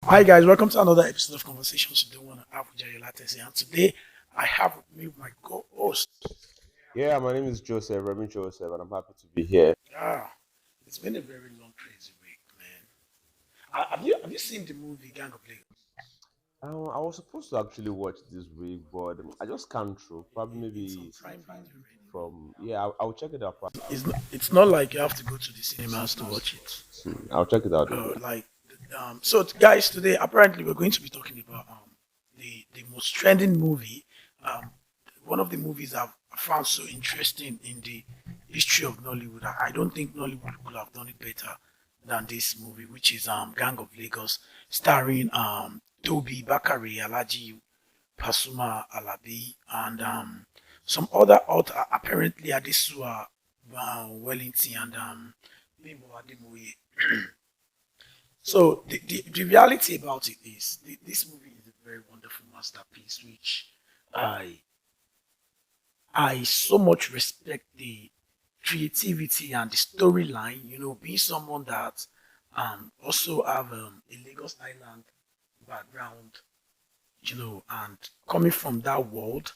Hi guys, welcome to another episode of Conversations You Don't Want to Have with Jerry Latese. And today I have with me my co-host. Yeah, my name is Joseph, Reverend Joseph, and I'm happy to be here. Ah, it's been a very long, crazy week, man. Have you seen the movie Gang of Lagos? I was supposed to actually watch this week, but I just can't through. Probably It's on maybe Prime Video already. from yeah, I'll check it out. It's not like you have to go to the cinemas to watch it. I'll check it out. Guys, today apparently we're going to be talking about the most trending movie, um, one of the movies I found so interesting in the history of Nollywood. I don't think Nollywood could have done it better than this movie, which is Gang of Lagos, starring Toby Bakari, Alaji Pasuma Alabi, and some other author, apparently Adesua Wellington and Bimbo Ademoye. So the reality about it is this movie is a very wonderful masterpiece, which I I so much respect the creativity and the storyline. Being someone that also have a Lagos Island background, and coming from that world,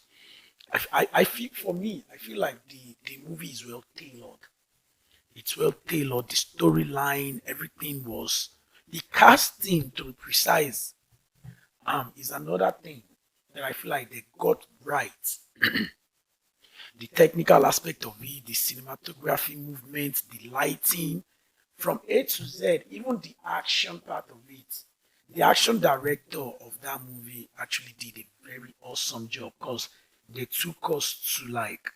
I feel for me, I feel like the movie is well tailored. It's well tailored. The storyline, everything was the casting, to be precise, is another thing that I feel like they got right. The technical aspect of it, the cinematography movement, the lighting, from A to Z, even the action part of it. The action director of that movie actually did a very awesome job because they took us to, like,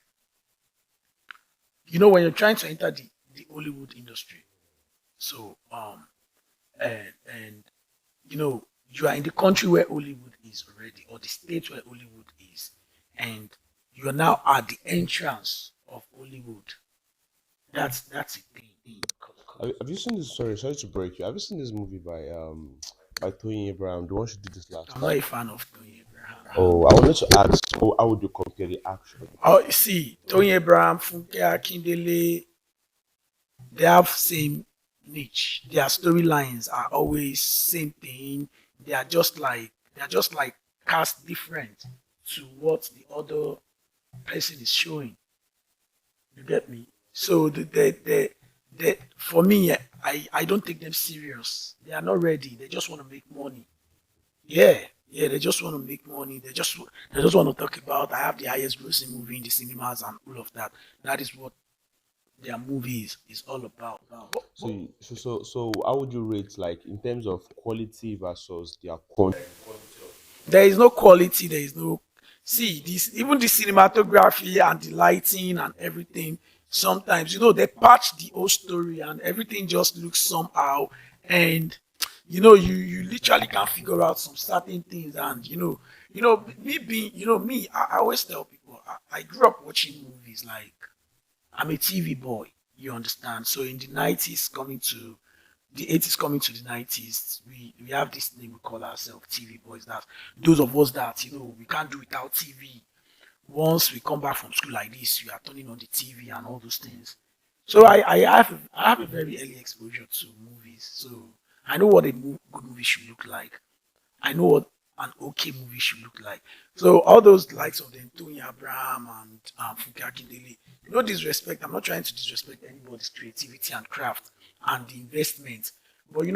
when you're trying to enter the Hollywood industry. So and you are in the country where Hollywood is already, or the state where Hollywood is, and you are now at the entrance of Hollywood. That's a thing. Have you seen this? Sorry to break you. Have you seen this movie by Tony Abraham, the one she did this last I'm not time? a fan of Tony Abraham. Oh, I wanted to ask, how would you compare the action? Oh, you see, Tony Abraham, Funke Akindele, they have same niche. Their storylines are always same thing. They are just like cast different to what the other person is showing. You get me? So for me, I don't take them serious. They are not ready. They just want to make money. Yeah, yeah, they just want to make money. They just want to talk about I have the highest grossing movie in the cinemas and all of that. That is what their movies is all about. How would you rate, like, in terms of quality versus their content? There is no quality. There is no see this. Even the cinematography and the lighting and everything. Sometimes they patch the whole story and everything just looks somehow, and you literally can't figure out some certain things. And me being me, I always tell people I grew up watching movies. Like, I'm a TV boy. You understand? So in the 80s coming to the 90s, we have this thing we call ourselves TV boys. That those of us that we can't do without TV. Once we come back from school like this, we are turning on the TV and all those things. So I have a very early exposure to movies. So I know what a good movie should look like. I know what an okay movie should look like. So all those likes of them, Tony Abraham and Funke Akindele, no disrespect. I'm not trying to disrespect anybody's creativity and craft and the investment. But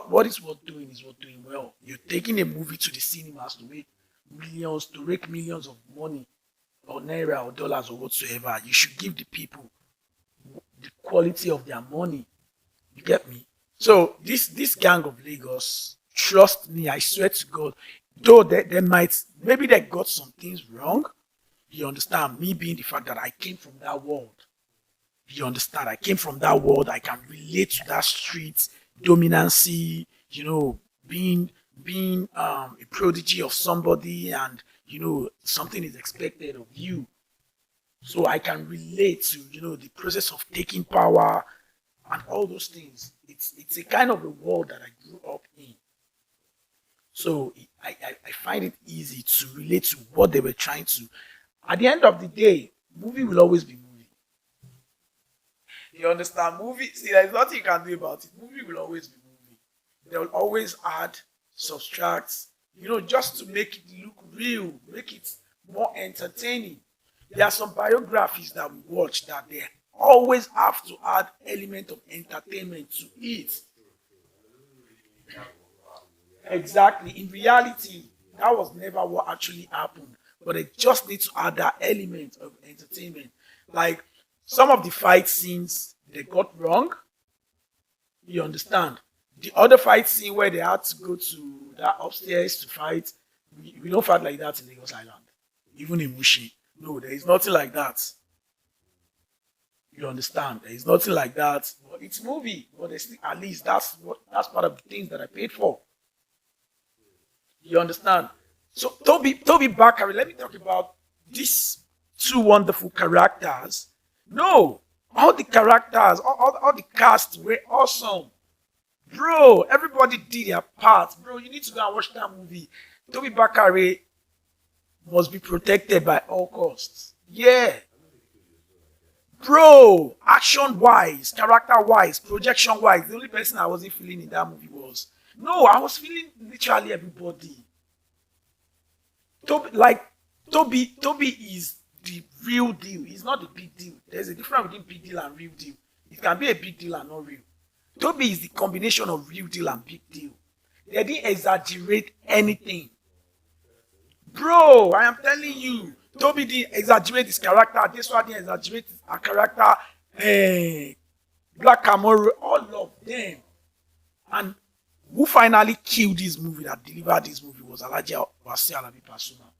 what is worth doing is worth doing well. You're taking a movie to the cinemas to rake millions of money or naira or dollars or whatsoever. You should give the people the quality of their money. You get me? So this gang of Lagos, trust me, I swear to God, though they might maybe they got some things wrong. You understand? Me being the fact that I came from that world. You understand? I came from that world. I can relate to that street dominancy. Being a prodigy of somebody, and something is expected of you. So I can relate to the process of taking power and all those things. It's a kind of a world that I grew up in. So I find it easy to relate to what they were trying to. At the end of the day, movie will always be movie. You understand? Movie. See, there's nothing you can do about it. Movie will always be movie. They will always add subtract, just to make it look real, make it more entertaining. There are some biographies that we watch that they always have to add element of entertainment to it. Exactly. In reality, that was never what actually happened. But they just need to add that element of entertainment. Like some of the fight scenes they got wrong, you understand? The other fight scene where they had to go to that upstairs to fight, we don't fight like that in Lagos Island. Even in Mushi. No, there is nothing like that. You understand? There is nothing like that. But it's movie. But they still, at least that's part of the things that I paid for. You understand? So Toby Bakari, let me talk about these two wonderful characters. No, all the characters, all the cast were awesome. Bro, everybody did their part. Bro, you need to go and watch that movie. Toby Bakari must be protected by all costs. Yeah. Bro, action wise, character wise, projection wise, the only person I wasn't feeling in that movie was. No, I was feeling literally everybody. Toby is the real deal. He's not the big deal. There's a difference between big deal and real deal. It can be a big deal and not real. Toby is the combination of real deal and big deal. They didn't exaggerate anything. Bro, I am telling you, Toby didn't exaggerate his character. This one didn't exaggerate his character. Black Camaro, all of them. And who finally killed this movie, that delivered this movie, was Alhaji Wasiu Alabi Pasuma.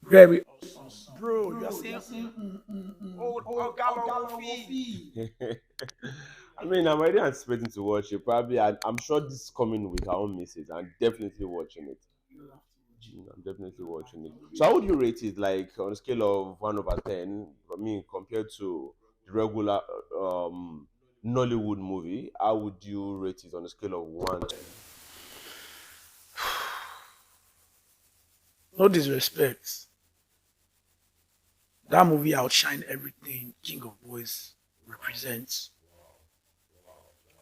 Very awesome. Bro, you're saying, oh, Galofi. I mean, I'm already anticipating to watch it. Probably, I'm sure this is coming with our own misses. I'm definitely watching it. I'm definitely watching it. So, how would you rate it? Like on a scale of 1/10? I mean, compared to the regular Nollywood movie, how would you rate it on a scale of 1? No disrespect. That movie outshined everything King of Boys represents.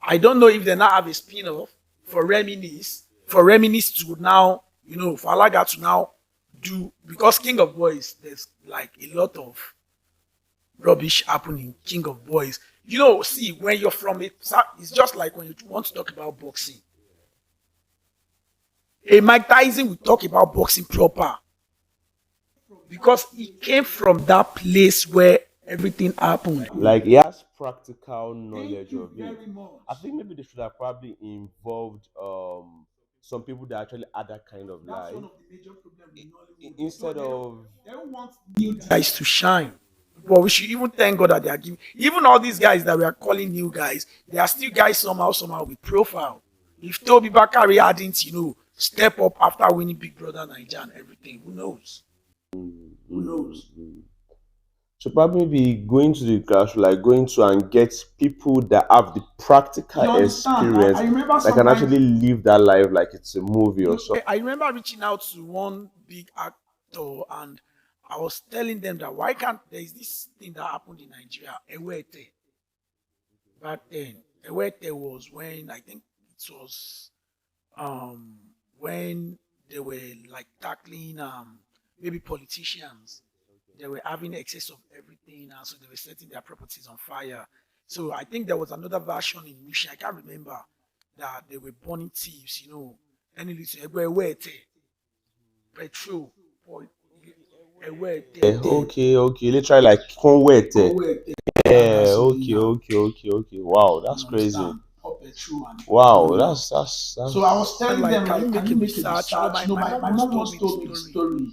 I don't know if they now have a spin-off for Reminisce to now, for Alaga to now do, because King of Boys, there's like a lot of rubbish happening. King of Boys. See, when you're from it, it's just like when you want to talk about boxing. A Mike Tyson will talk about boxing proper because he came from that place where everything happened. Like he has practical knowledge of it. I think maybe they should have probably involved some people that actually had that kind of life instead of New guys to shine. But we should even thank God that they are giving, even all these guys that we are calling new guys, they are still guys somehow with profile. If Toby Bakari hadn't, step up after winning Big Brother Nigeria and everything, who knows? Who knows? so probably be going to the class, like going to and get people that have the practical experience that can actually live that life like it's a movie or something. I remember reaching out to one big actor and I was telling them that why can't there is this thing that happened in Nigeria, Ewete. Back then, Ewete was when I think it was when they were like tackling maybe politicians. They were having excess of everything, and so they were setting their properties on fire. So I think there was another version in Mushi. I can't remember that they were burning thieves. Any little Ewete, petrol, Ewete. Okay. Literally like conwete. Yeah, okay. Wow, that's crazy. Wow, that's So I was telling them, like, can you make a research? My mom once told me the story.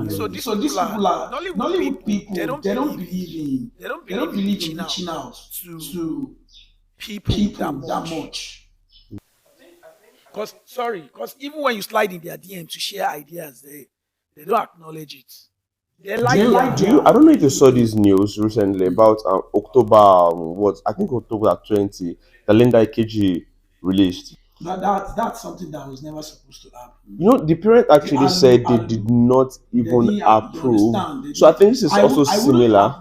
So these people are Nollywood people. They don't believe in reaching out to people that much. Because even when you slide in their DM to share ideas, they don't acknowledge it. They like I don't know if you saw this news recently about October, what I think October 20, the Linda Ikeji released. that's something that was never supposed to happen. The parent actually said they did not even approve. So I think this is also similar. I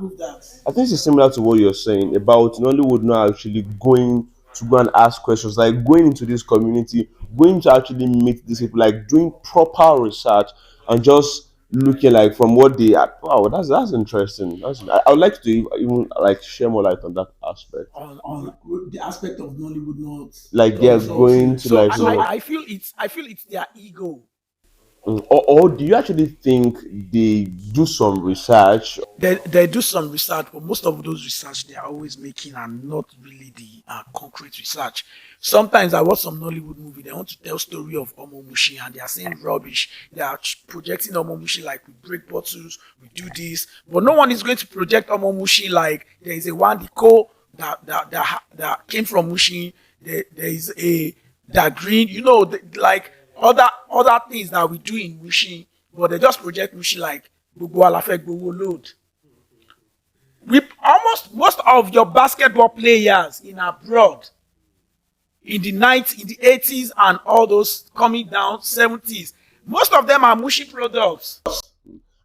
think this is similar to what you're saying about Nollywood not actually going to go and ask questions, like going into this community, going to actually meet these people, like doing proper research and just looking like from what they are. Wow, that's interesting. I would like to even like share more light on that aspect. On the aspect of Nollywood not Like they're doing going something. to So like I feel it's their ego. or do you actually think they do some research? They do some research, but most of those research they are always making are not really the concrete research. Sometimes I watch some Nollywood movie. They want to tell story of Omomushi and they are saying rubbish. They are projecting Omomushi like we break bottles, we do this, but no one is going to project Omomushi like there is a Wandiko that came from Mushi. There is a that green, like other things that we do in Mushi, but they just project Mushi like gbogbo ala fẹ́ gbowó load. We almost most of your basketball players in abroad in the 90s, in the 80s, and all those coming down 70s, most of them are Mushi products.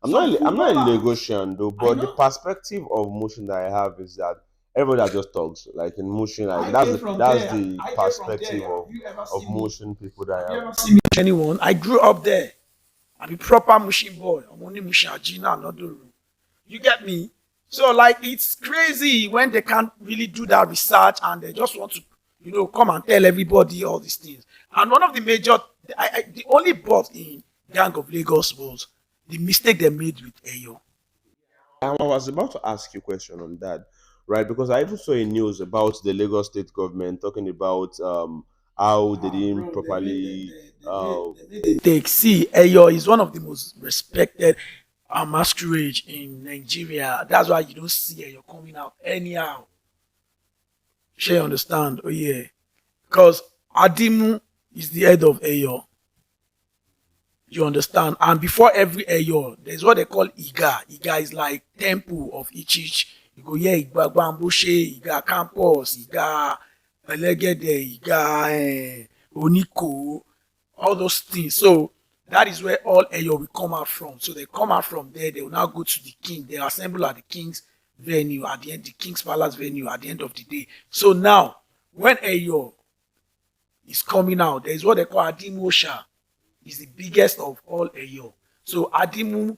I'm not a Lagosian though, but the perspective of motion that I have is that everybody that just talks like in motion, like that's the perspective of motion people that I have. Anyone? I grew up there. I'm a proper Mushi boy. I'm only Mushi Ajina, not Duru. You get me? So like it's crazy when they can't really do that research and they just want to, come and tell everybody all these things. And one of the major, the only but in Gang of Lagos was the mistake they made with Eyo. I was about to ask you a question on that, right? Because I even saw a news about the Lagos state government talking about how they didn't properly. Take see, Eyo is one of the most respected masquerade in Nigeria. That's why you don't see Eyo coming out anyhow. Shall you understand? Oh yeah, because Adimu is the head of Eyo. You understand? And before every Eyo, there's what they call Iga. Iga is like temple of Ichich. You go, yeah, Iga Bamboshe, Iga Campus, Iga Elegede, Iga Oniko, all those things. So that is where all Eyo will come out from. So they come out from there, they will now go to the king. They assemble at the king's venue at the end, the king's palace venue at the end of the day. So now, when Eyo is coming out, there is what they call Adimu Osha. Is the biggest of all Eyo. So Adimu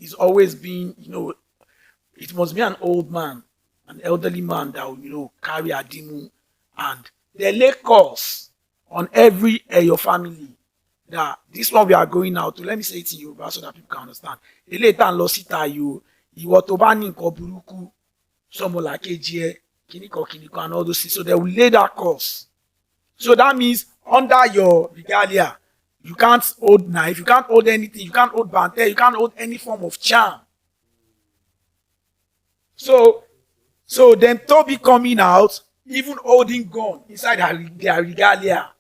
is always being, it must be an old man, an elderly man that will, carry Adimu. And they lay course on every Eyo family that this one we are going out to. Let me say it in Yoruba so that people can understand. Later and Losita you, ìwọ tó bá ní nǹkan burúkú, sọmọlà kejì ẹ, kìnìkan and all those things. So they will lay that course. So that means under your regalia, you can't hold knife, you can't hold anything, you can't hold bante, you can't hold any form of charm. So then Toby coming out, even holding gun inside their regalia.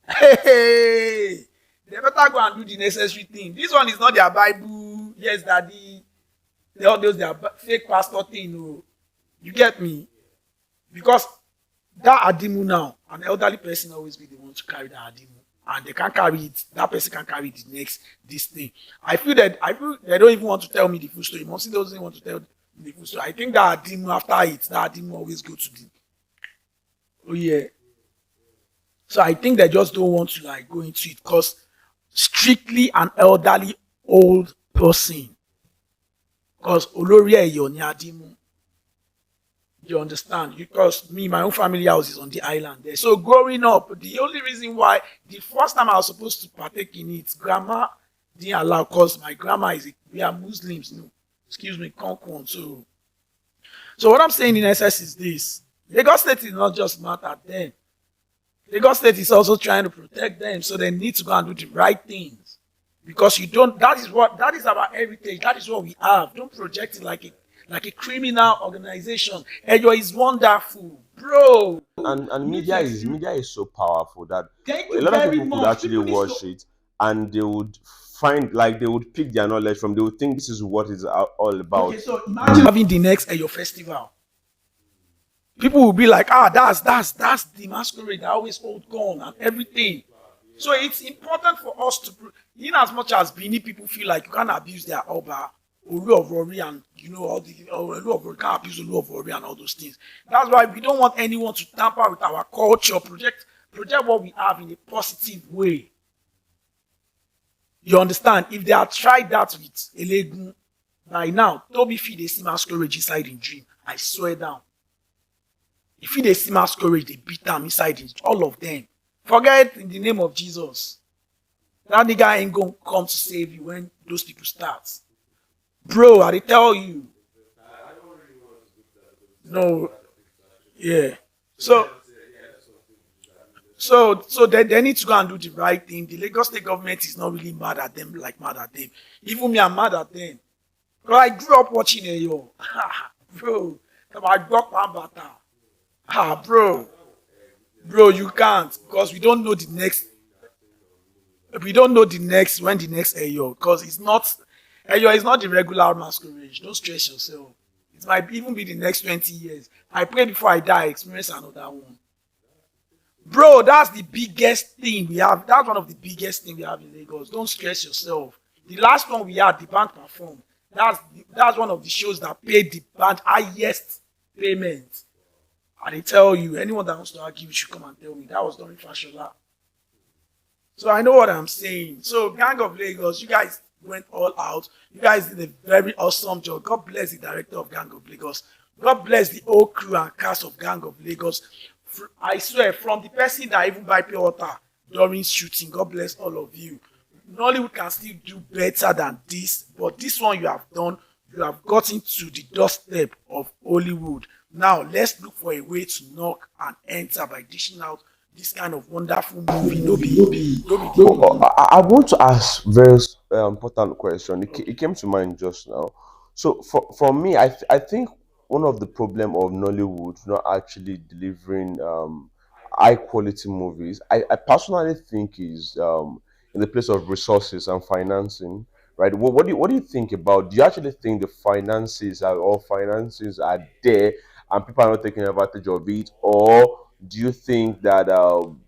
Hey, they better go and do the necessary thing. This one is not their Bible. Yes, daddy. All those their fake pastor thing. No. You get me? Because that Adimu now, an elderly person always be the one to carry that Adimu. And they can't carry it. That person can carry this thing. I feel they don't even want to tell me the full story. Monsi doesn't want to tell the full story. I think that Adimu after it, that Adimu always go to the. Oh yeah. So I think they just don't want to go into it because strictly an elderly old person. Because Olori Eyo ni Adimu. You understand? Because my own family house is on the island there. So growing up, the only reason why the first time I was supposed to partake in it, grandma didn't allow because my grandma we are Muslims, excuse me, Konkon. So what I'm saying in essence is this. Lagos State is not just mad at them. Lagos State is also trying to protect them. So they need to go and do the right things. Because that is our heritage. That is what we have. Don't project it like a criminal organization. Eyo is wonderful, bro. And media is so powerful that a lot of people could actually watch it and they would find they would pick their knowledge from. They would think this is what it's all about. Okay, so imagine having the next Eyo festival. People will be like, that's the masquerade that always hold gun and everything. So it's important for us to, in as much as Benin people feel like you can't abuse their Oba, Olu of Worry and all the Olu of Worry, can't abuse Olu of Worry and all those things. That's why we don't want anyone to tamper with our culture, project what we have in a positive way. You understand? If they had tried that with Elegun, by now, Toby feed they see masquerade inside in dream. I swear down. If they see masquerade, they beat them inside in all of them. Forget in the name of Jesus. That nigga ain't gonna come to save you when those people start. Bro, I tell you. No, yeah. So they need to go and do the right thing. The Lagos State government is not really mad at them like mad at them. Even me, I'm mad at them. Because I grew up watching Ayo. Bro, I grew up on Bata. Bro. Bro, you can't. Because we don't know the next. We don't know when the next Ayo. Because Ayo is not the regular masquerade. Don't stress yourself. It might even be the next 20 years. I pray before I die, I experience another one. Bro, that's the biggest thing we have. That's one of the biggest things we have in Lagos. Don't stress yourself. The last one we had, the band performed. That's one of the shows that paid the band highest payment. And they tell you, anyone that wants to argue, you should come and tell me. That was during Fashola. So I know what I'm saying. So Gang of Lagos, you guys went all out. You guys did a very awesome job. God bless the director of Gang of Lagos. God bless the whole crew and cast of Gang of Lagos. I swear, from the person that even buy pure water during shooting, God bless all of you. Nollywood can still do better than this, but this one you have done, you have gotten to the doorstep of Hollywood. Now, let's look for a way to knock and enter by dishing out this kind of wonderful movie. I want to ask very important question. It came to mind just now. So for me, I think one of the problem of Nollywood not actually delivering high quality movies, I personally think is in the place of resources and financing. Right? What do you think about? Do you actually think the finances are there and people are not taking advantage of it, or do you think that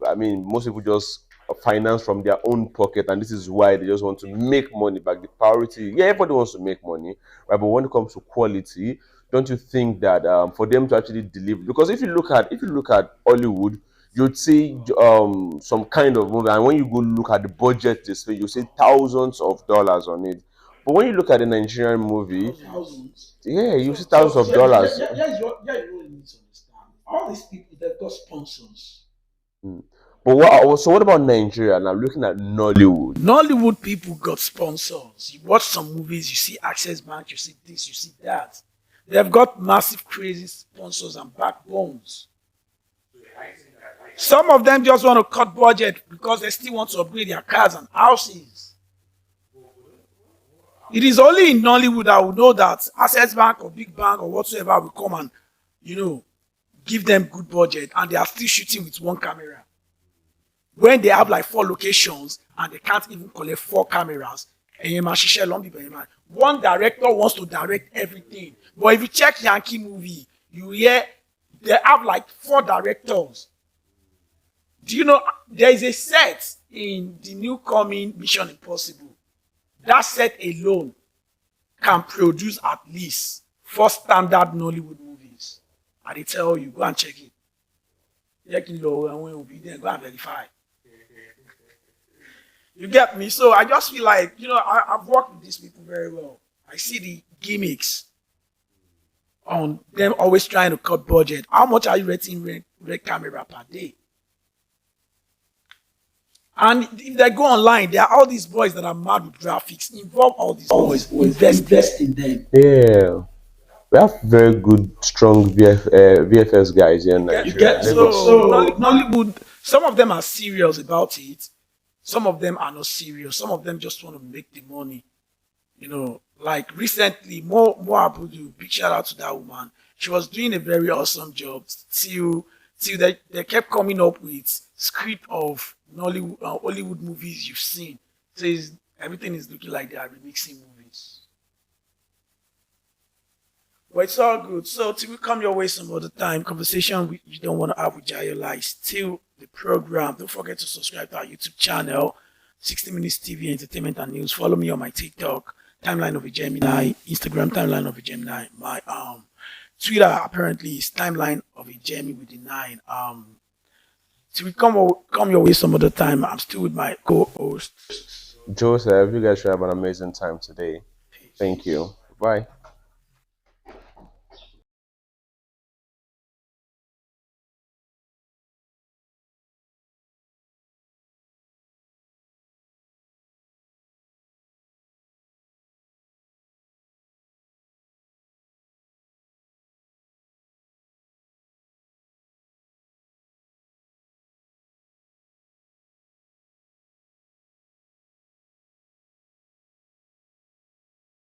I mean most people just finance from their own pocket and this is why they just want to make money back? The priority, yeah, everybody wants to make money, right? But when it comes to quality, don't you think that for them to actually deliver, because if you look at Hollywood, you'd see some kind of movie, and when you go look at the budget display, you see thousands of dollars on it. But when you look at a Nigerian movie, Thousands. yeah, you see So, thousands of dollars. you need to understand. All these people, they've got sponsors. Mm. But what about Nigeria? Now looking at Nollywood. Nollywood people got sponsors. You watch some movies, you see Access Bank, you see this, you see that. They've got massive, crazy sponsors and backbones. Some of them just want to cut budget because they still want to upgrade their cars and houses. It is only in Nollywood I would know that Access Bank or Big Bank or whatsoever will come and, give them good budget and they are still shooting with one camera. When they have like 4 locations and they can't even collect 4 cameras, one director wants to direct everything. But if you check Yankee movie, you hear they have like 4 directors. Do you know there is a set in the new coming Mission Impossible? That set alone can produce at least 4 standard Nollywood movies. And they tell you, go and check it. Check it low and when will be there, go and verify. You get me? So I just feel like, I've worked with these people very well. I see the gimmicks on them always trying to cut budget. How much are you renting red camera per day? And if they go online, there are all these boys that are mad with graphics. Involve all these boys. Invest in them. Yeah, we have very good, strong VFS guys here in Nigeria. You get so Nollywood. Some of them are serious about it. Some of them are not serious. Some of them just want to make the money. Like recently, Mo Abudu, big shout out to that woman. She was doing a very awesome job till they kept coming up with script of Nollywood, Hollywood movies you've seen. Says everything is looking like they are remixing movies. But it's all good. So till we come your way some other time, conversation you don't want to have with Jayola is still the program. Don't forget to subscribe to our YouTube channel, 60 Minutes TV Entertainment and News. Follow me on my TikTok, Timeline of a Gemini, Instagram Timeline of a Gemini. My Twitter apparently is Timeline of a Gemini with the nine. So we come your way some other time. I'm still with my co-host. Joseph, you guys should have an amazing time today. Thank you. Bye.